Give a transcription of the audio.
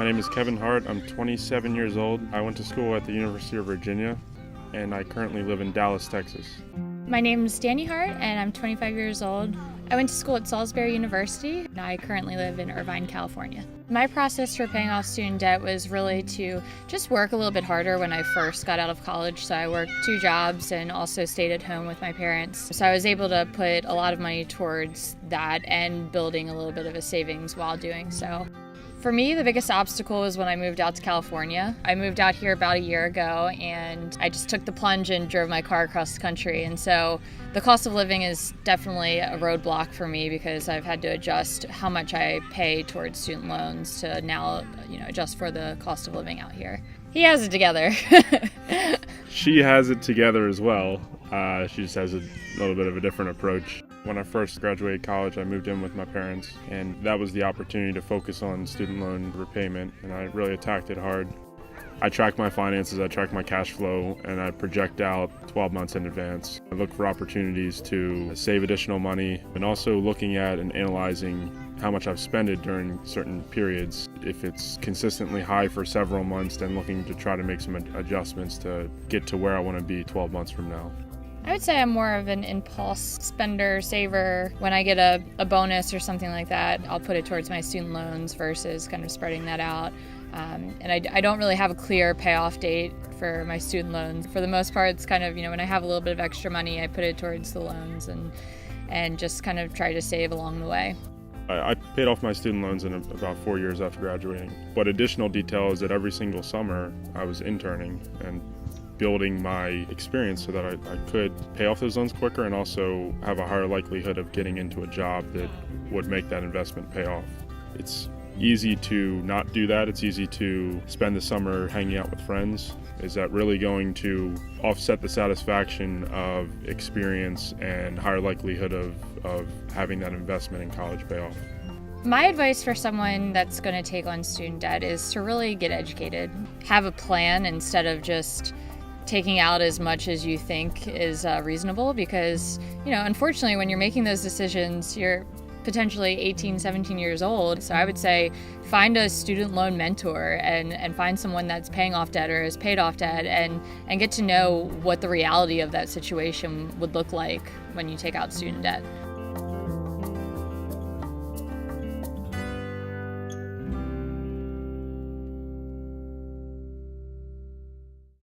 My name is Kevin Hart. I'm 27 years old. I went to school at the University of Virginia, and I currently live in Dallas, Texas. My name is Danny Hart, and I'm 25 years old. I went to school at Salisbury University, and I currently live in Irvine, California. My process for paying off student debt was really to just work a little bit harder when I first got out of college. So I worked 2 jobs and also stayed at home with my parents. So I was able to put a lot of money towards that and building a little bit of a savings while doing so. For me, the biggest obstacle was when I moved out to California. I moved out here about a year ago, and I just took the plunge and drove my car across the country. And so the cost of living is definitely a roadblock for me because I've had to adjust how much I pay towards student loans to now, adjust for the cost of living out here. He has it together. She has it together as well. She just has a little bit of a different approach. When I first graduated college, I moved in with my parents, and that was the opportunity to focus on student loan repayment, and I really attacked it hard. I track my finances, I track my cash flow, and I project out 12 months in advance. I look for opportunities to save additional money, and also looking at and analyzing how much I've spent during certain periods. If it's consistently high for several months, then looking to try to make some adjustments to get to where I want to be 12 months from now. I would say I'm more of an impulse spender, saver. When I get a bonus or something like that, I'll put it towards my student loans versus kind of spreading that out. And I don't really have a clear payoff date for my student loans. For the most part, it's kind of, when I have a little bit of extra money, I put it towards the loans and just kind of try to save along the way. I paid off my student loans in about 4 years after graduating. But additional detail is that every single summer I was interning and building my experience so that I could pay off those loans quicker and also have a higher likelihood of getting into a job that would make that investment pay off. It's easy to not do that. It's easy to spend the summer hanging out with friends. Is that really going to offset the satisfaction of experience and higher likelihood of having that investment in college pay off? My advice for someone that's going to take on student debt is to really get educated. Have a plan instead of just taking out as much as you think is reasonable because, unfortunately, when you're making those decisions, you're potentially 18, 17 years old. So I would say find a student loan mentor and find someone that's paying off debt or has paid off debt and get to know what the reality of that situation would look like when you take out student debt.